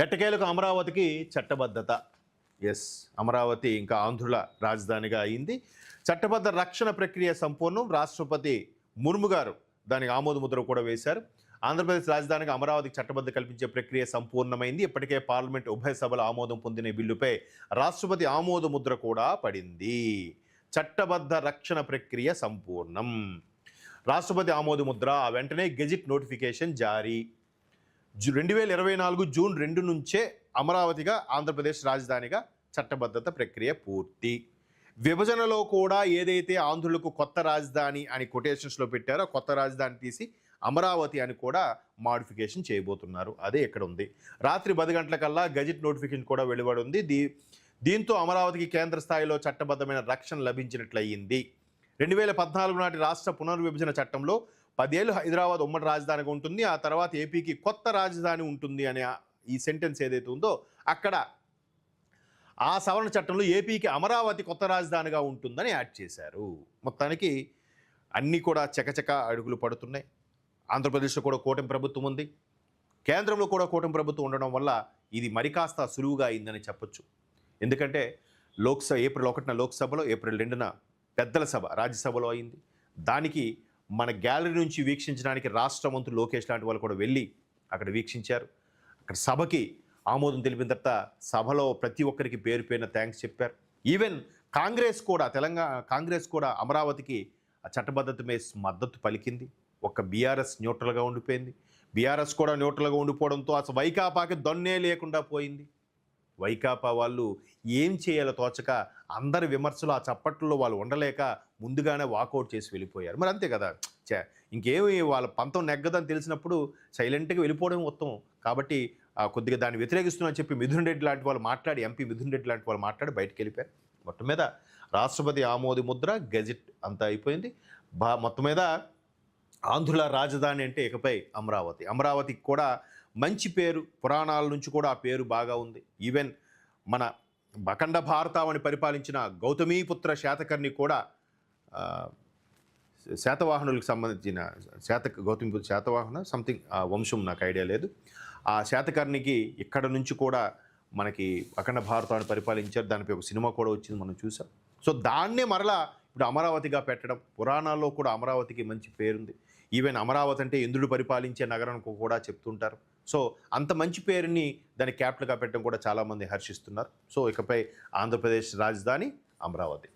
ఎట్టకేలకు అమరావతికి చట్టబద్ధత. ఎస్, అమరావతి ఇంకా ఆంధ్రుల రాజధానిగా అయింది. చట్టబద్ధ రక్షణ ప్రక్రియ సంపూర్ణం. రాష్ట్రపతి ముర్ము గారు దానికి ఆమోదముద్ర కూడా వేశారు. ఆంధ్రప్రదేశ్ రాజధానిగా అమరావతికి చట్టబద్ధ కల్పించే ప్రక్రియ సంపూర్ణమైంది. ఇప్పటికే పార్లమెంట్ ఉభయ సభల ఆమోదం పొందిన బిల్లుపై రాష్ట్రపతి ఆమోదముద్ర కూడా పడింది. చట్టబద్ధ రక్షణ ప్రక్రియ సంపూర్ణం. రాష్ట్రపతి ఆమోదముద్ర, వెంటనే గెజిట్ నోటిఫికేషన్ జారీ. 2024 జూన్ 2 నుంచే అమరావతిగా ఆంధ్రప్రదేశ్ రాజధానిగా చట్టబద్ధత ప్రక్రియ పూర్తి. విభజనలో కూడా ఏదైతే ఆంధ్రులకు కొత్త రాజధాని అని కొటేషన్స్లో పెట్టారో కొత్త రాజధాని తీసి అమరావతి అని కూడా మాడిఫికేషన్ చేయబోతున్నారు. అదే ఇక్కడ ఉంది. రాత్రి 10 గంటలకల్లా గెజిట్ నోటిఫికేషన్ కూడా వెలువడి ఉంది. దీంతో అమరావతికి కేంద్ర స్థాయిలో చట్టబద్ధమైన రక్షణ లభించినట్లయింది. 2014 నాటి రాష్ట్ర పునర్విభజన చట్టంలో 10 ఏళ్ళు హైదరాబాద్ ఉమ్మడి రాజధానిగా ఉంటుంది, ఆ తర్వాత ఏపీకి కొత్త రాజధాని ఉంటుంది అనే ఈ సెంటెన్స్ ఏదైతే ఉందో అక్కడ ఆ సవరణ చట్టంలో ఏపీకి అమరావతి కొత్త రాజధానిగా ఉంటుందని యాడ్ చేశారు. మొత్తానికి అన్నీ కూడా చకచక అడుగులు పడుతున్నాయి. ఆంధ్రప్రదేశ్లో కూడా కూటమి ప్రభుత్వం ఉంది, కేంద్రంలో కూడా కూటమి ప్రభుత్వం ఉండడం వల్ల ఇది మరి కాస్త సులువుగా అయిందని చెప్పొచ్చు. ఎందుకంటే ఏప్రిల్ 1న లోక్సభలో, ఏప్రిల్ 2న పెద్దల సభ రాజ్యసభలో అయింది. దానికి మన గ్యాలరీ నుంచి వీక్షించడానికి రాష్ట్ర మంత్రులు లోకేష్ లాంటి వాళ్ళు కూడా వెళ్ళి అక్కడ వీక్షించారు. అక్కడ సభకి ఆమోదం తెలిపిన తర్వాత సభలో ప్రతి ఒక్కరికి పేరు పేరున థ్యాంక్స్ చెప్పారు. ఈవెన్ తెలంగాణ కాంగ్రెస్ కూడా అమరావతికి చట్టబద్ధత మీద మద్దతు పలికింది. ఒక్క బీఆర్ఎస్ న్యూట్రల్గా ఉండిపోయింది. బీఆర్ఎస్ కూడా న్యూట్రల్గా ఉండిపోవడంతో అసలు వైకాపాకి దొన్నే లేకుండా పోయింది. వైకాపా వాళ్ళు ఏం చేయాలో తోచక అందరి విమర్శలు ఆ చప్పట్లో వాళ్ళు ఉండలేక ముందుగానే వాకౌట్ చేసి వెళ్ళిపోయారు. మరి అంతే కదా, ఇంకేమి వాళ్ళ పంతం నెగ్గదని తెలిసినప్పుడు సైలెంట్గా వెళ్ళిపోవడం ఉత్తమం. కాబట్టి కొద్దిగా దాన్ని వ్యతిరేకిస్తున్నారని చెప్పి మిథున్ రెడ్డి లాంటి వాళ్ళు మాట్లాడి, ఎంపీ మిథున్ రెడ్డి లాంటి వాళ్ళు మాట్లాడి బయటకు వెళ్ళిపోయారు. మొత్తం మీద రాష్ట్రపతి ఆమోద ముద్ర, గెజిట్ అంతా అయిపోయింది. మొత్తం మీద ఆంధ్రుల రాజధాని అంటే ఇకపై అమరావతి. అమరావతికి కూడా మంచి పేరు, పురాణాల నుంచి కూడా ఆ పేరు బాగా ఉంది. ఈవెన్ మన అఖండ భారతావని పరిపాలించిన గౌతమీపుత్ర శాతకర్ణి కూడా శాతవాహనులకు సంబంధించిన గౌతమిపుత్ర శాతవాహన సంథింగ్ వంశం, నాకు ఐడియా లేదు. ఆ శాతకర్ణికి ఇక్కడ నుంచి కూడా మనకి అఖండ భారతాన్ని పరిపాలించారు. దానిపై ఒక సినిమా కూడా వచ్చింది, మనం చూసాం. సో దాన్నే మరలా ఇప్పుడు అమరావతిగా పెట్టడం, పురాణాల్లో కూడా అమరావతికి మంచి పేరుంది. ఈవెన్ అమరావతి అంటే ఇంద్రుడు పరిపాలించే నగరం కూడా చెప్తుంటారు. సో అంత మంచి పేరుని దాని క్యాపిటల్గా పెట్టడం కూడా చాలామంది హర్షిస్తున్నారు. సో ఇకపై ఆంధ్రప్రదేశ్ రాజధాని అమరావతి.